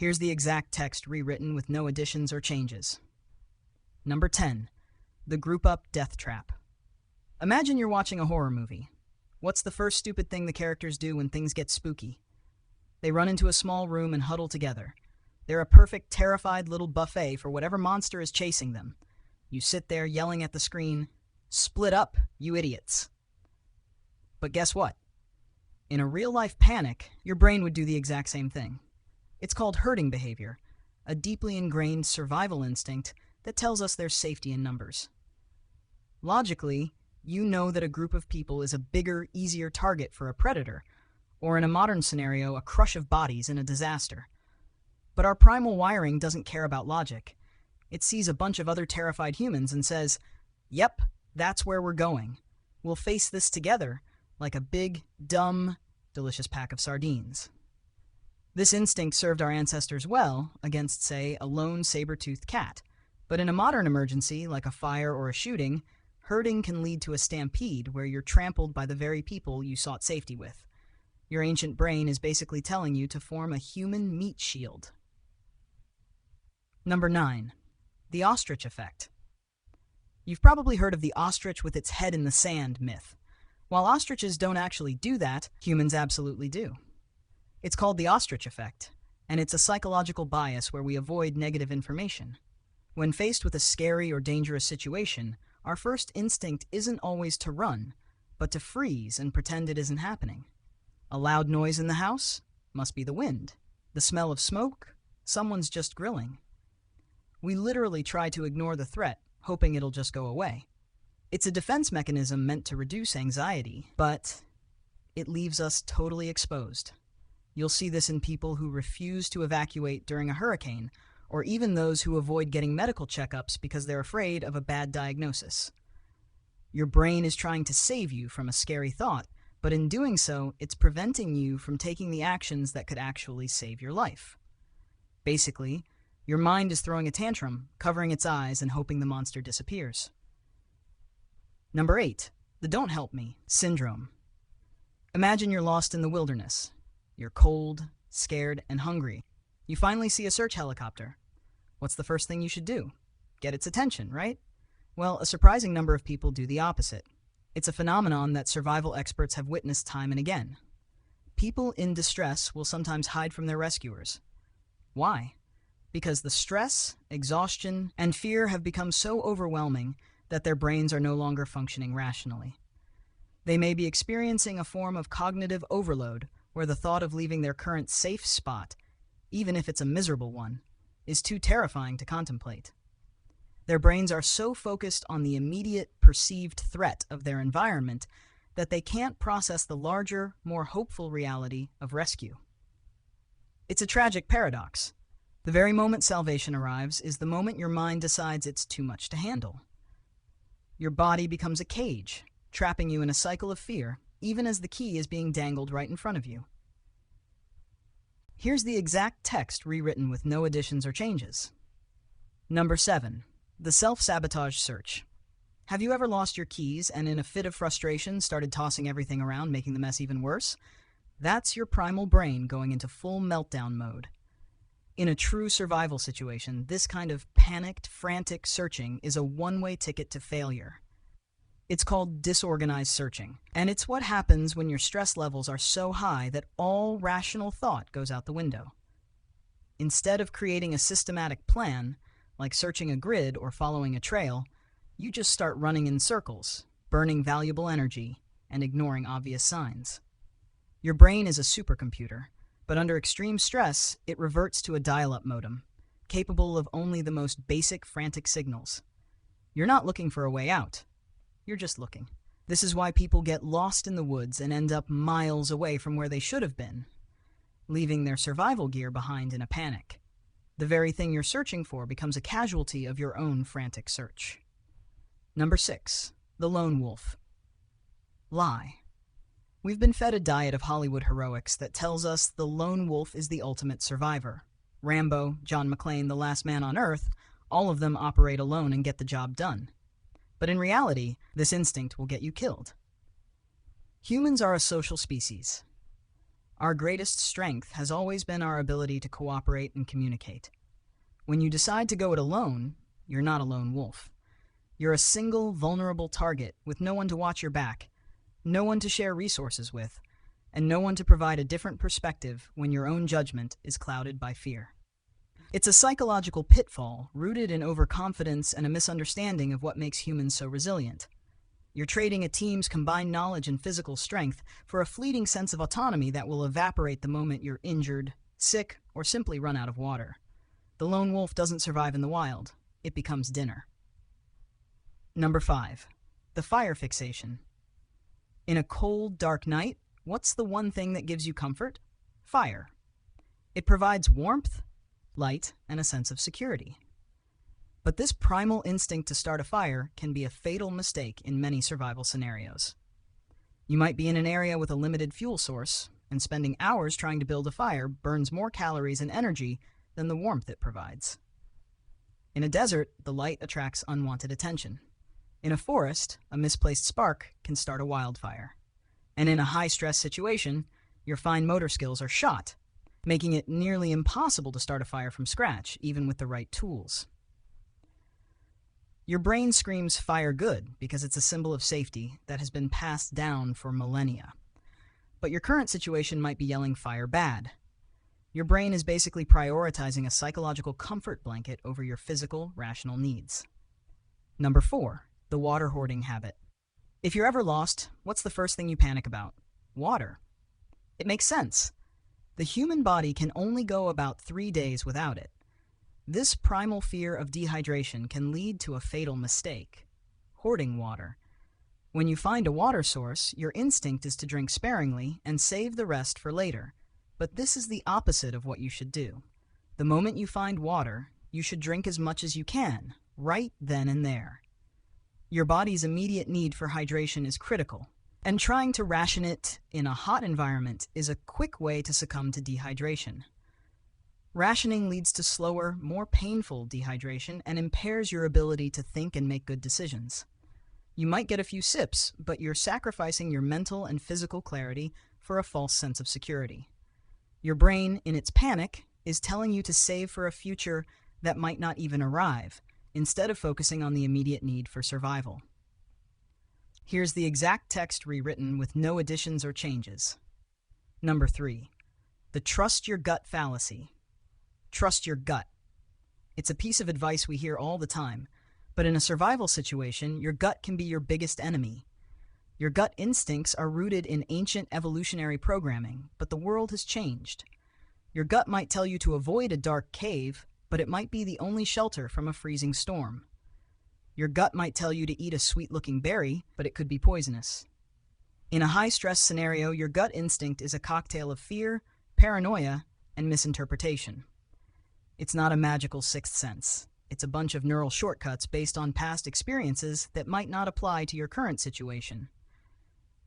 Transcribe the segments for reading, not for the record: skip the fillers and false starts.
Here's the exact text rewritten with no additions or changes. Number 10. The group up death trap. Imagine you're watching a horror movie. What's the first stupid thing the characters do when things get spooky? They run into a small room and huddle together. They're a perfect, terrified little buffet for whatever monster is chasing them. You sit there yelling at the screen, "Split up, you idiots." But guess what? In a real-life panic, your brain would do the exact same thing. It's called herding behavior, a deeply ingrained survival instinct that tells us there's safety in numbers. Logically, you know that a group of people is a bigger, easier target for a predator, or in a modern scenario, a crush of bodies in a disaster. But our primal wiring doesn't care about logic. It sees a bunch of other terrified humans and says, "Yep, that's where we're going. We'll face this together like a big, dumb, delicious pack of sardines." This instinct served our ancestors well against, say, a lone saber-toothed cat. But in a modern emergency, like a fire or a shooting, herding can lead to a stampede where you're trampled by the very people you sought safety with. Your ancient brain is basically telling you to form a human meat shield. Number 9. The ostrich effect. You've probably heard of the ostrich with its head in the sand myth. While ostriches don't actually do that, humans absolutely do. It's called the ostrich effect, and it's a psychological bias where we avoid negative information. When faced with a scary or dangerous situation, our first instinct isn't always to run, but to freeze and pretend it isn't happening. A loud noise in the house? Must be the wind. The smell of smoke? Someone's just grilling. We literally try to ignore the threat, hoping it'll just go away. It's a defense mechanism meant to reduce anxiety, but it leaves us totally exposed. You'll see this in people who refuse to evacuate during a hurricane, or even those who avoid getting medical checkups because they're afraid of a bad diagnosis. Your brain is trying to save you from a scary thought, but in doing so, it's preventing you from taking the actions that could actually save your life. Basically, your mind is throwing a tantrum, covering its eyes and hoping the monster disappears. Number 8. The "don't help me" syndrome. Imagine you're lost in the wilderness. You're cold, scared, and hungry. You finally see a search helicopter. What's the first thing you should do? Get its attention, right? Well, a surprising number of people do the opposite. It's a phenomenon that survival experts have witnessed time and again. People in distress will sometimes hide from their rescuers. Why? Because the stress, exhaustion, and fear have become so overwhelming that their brains are no longer functioning rationally. They may be experiencing a form of cognitive overload where the thought of leaving their current safe spot, even if it's a miserable one, is too terrifying to contemplate. Their brains are so focused on the immediate perceived threat of their environment that they can't process the larger, more hopeful reality of rescue. It's a tragic paradox. The very moment salvation arrives is the moment your mind decides it's too much to handle. Your body becomes a cage, trapping you in a cycle of fear, even as the key is being dangled right in front of you. Here's the exact text rewritten with no additions or changes. Number 7. The self-sabotage search. Have you ever lost your keys and in a fit of frustration started tossing everything around, making the mess even worse? That's your primal brain going into full meltdown mode. In a true survival situation, this kind of panicked, frantic searching is a one-way ticket to failure. It's called disorganized searching, and it's what happens when your stress levels are so high that all rational thought goes out the window. Instead of creating a systematic plan, like searching a grid or following a trail, you just start running in circles, burning valuable energy, and ignoring obvious signs. Your brain is a supercomputer, but under extreme stress, it reverts to a dial-up modem, capable of only the most basic frantic signals. You're not looking for a way out. You're just looking. This is why people get lost in the woods and end up miles away from where they should have been, leaving their survival gear behind in a panic. The very thing you're searching for becomes a casualty of your own frantic search. Number 6. The lone wolf. Lie. We've been fed a diet of Hollywood heroics that tells us the lone wolf is the ultimate survivor. Rambo, John McClane, the last man on Earth, all of them operate alone and get the job done. But in reality, this instinct will get you killed. Humans are a social species. Our greatest strength has always been our ability to cooperate and communicate. When you decide to go it alone, you're not a lone wolf. You're a single, vulnerable target with no one to watch your back, no one to share resources with, and no one to provide a different perspective when your own judgment is clouded by fear. It's a psychological pitfall rooted in overconfidence and a misunderstanding of what makes humans so resilient. You're trading a team's combined knowledge and physical strength for a fleeting sense of autonomy that will evaporate the moment you're injured, sick, or simply run out of water. The lone wolf doesn't survive in the wild. It becomes dinner. Number 5. The fire fixation. In a cold, dark night, what's the one thing that gives you comfort? Fire. It provides warmth, light, and a sense of security. But this primal instinct to start a fire can be a fatal mistake in many survival scenarios. You might be in an area with a limited fuel source, and spending hours trying to build a fire burns more calories and energy than the warmth it provides. In a desert, the light attracts unwanted attention. In a forest, a misplaced spark can start a wildfire. And in a high-stress situation, your fine motor skills are shot, making it nearly impossible to start a fire from scratch, even with the right tools. Your brain screams fire good because it's a symbol of safety that has been passed down for millennia. But your current situation might be yelling fire bad. Your brain is basically prioritizing a psychological comfort blanket over your physical, rational needs. Number 4, the water hoarding habit. If you're ever lost, what's the first thing you panic about? Water. It makes sense. The human body can only go about 3 days without it. This primal fear of dehydration can lead to a fatal mistake: hoarding water. When you find a water source, your instinct is to drink sparingly and save the rest for later. But this is the opposite of what you should do. The moment you find water, you should drink as much as you can, right then and there. Your body's immediate need for hydration is critical, and trying to ration it in a hot environment is a quick way to succumb to dehydration. Rationing leads to slower, more painful dehydration and impairs your ability to think and make good decisions. You might get a few sips, but you're sacrificing your mental and physical clarity for a false sense of security. Your brain, in its panic, is telling you to save for a future that might not even arrive, instead of focusing on the immediate need for survival. Here's the exact text rewritten with no additions or changes. Number 3. The trust your gut fallacy. Trust your gut. It's a piece of advice we hear all the time, but in a survival situation, your gut can be your biggest enemy. Your gut instincts are rooted in ancient evolutionary programming, but the world has changed. Your gut might tell you to avoid a dark cave, but it might be the only shelter from a freezing storm. Your gut might tell you to eat a sweet-looking berry, but it could be poisonous. In a high-stress scenario, your gut instinct is a cocktail of fear, paranoia, and misinterpretation. It's not a magical sixth sense. It's a bunch of neural shortcuts based on past experiences that might not apply to your current situation.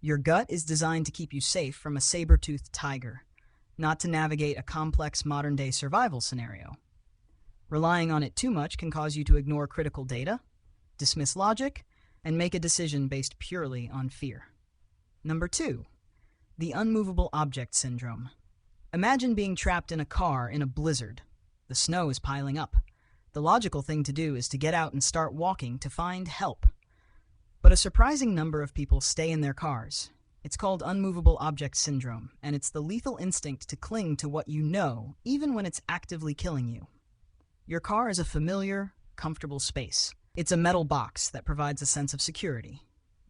Your gut is designed to keep you safe from a saber-toothed tiger, not to navigate a complex modern-day survival scenario. Relying on it too much can cause you to ignore critical data, dismiss logic, and make a decision based purely on fear. Number 2. The unmovable object syndrome. Imagine being trapped in a car in a blizzard. The snow is piling up. The logical thing to do is to get out and start walking to find help. But a surprising number of people stay in their cars. It's called unmovable object syndrome, and it's the lethal instinct to cling to what you know, even when it's actively killing you. Your car is a familiar, comfortable space. It's a metal box that provides a sense of security,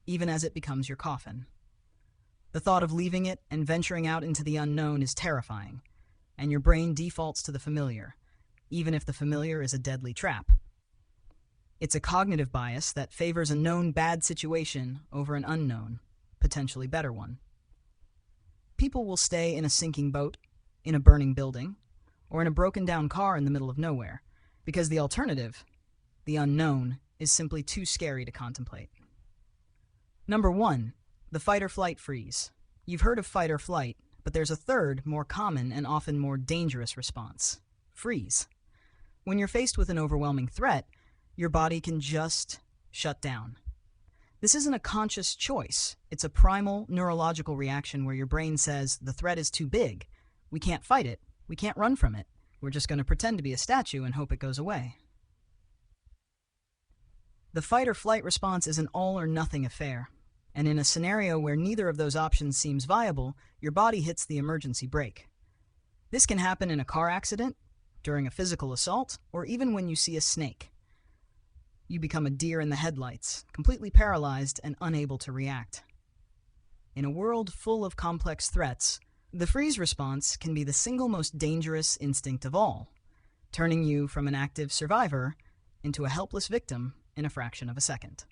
even as it becomes your coffin. The thought of leaving it and venturing out into the unknown is terrifying, and your brain defaults to the familiar, even if the familiar is a deadly trap. It's a cognitive bias that favors a known bad situation over an unknown, potentially better one. People will stay in a sinking boat, in a burning building, or in a broken-down car in the middle of nowhere, because the alternative, the unknown, is simply too scary to contemplate. Number 1. The fight-or-flight freeze. You've heard of fight or flight, but there's a third, more common and often more dangerous response: freeze. When you're faced with an overwhelming threat, your body can just shut down. This isn't a conscious choice. It's a primal neurological reaction where your brain says the threat is too big. We can't fight it. We can't run from it. We're just going to pretend to be a statue and hope it goes away. The fight or flight response is an all or nothing affair. And in a scenario where neither of those options seems viable, your body hits the emergency brake. This can happen in a car accident, during a physical assault, or even when you see a snake. You become a deer in the headlights, completely paralyzed and unable to react. In a world full of complex threats, the freeze response can be the single most dangerous instinct of all, turning you from an active survivor into a helpless victim in a fraction of a second.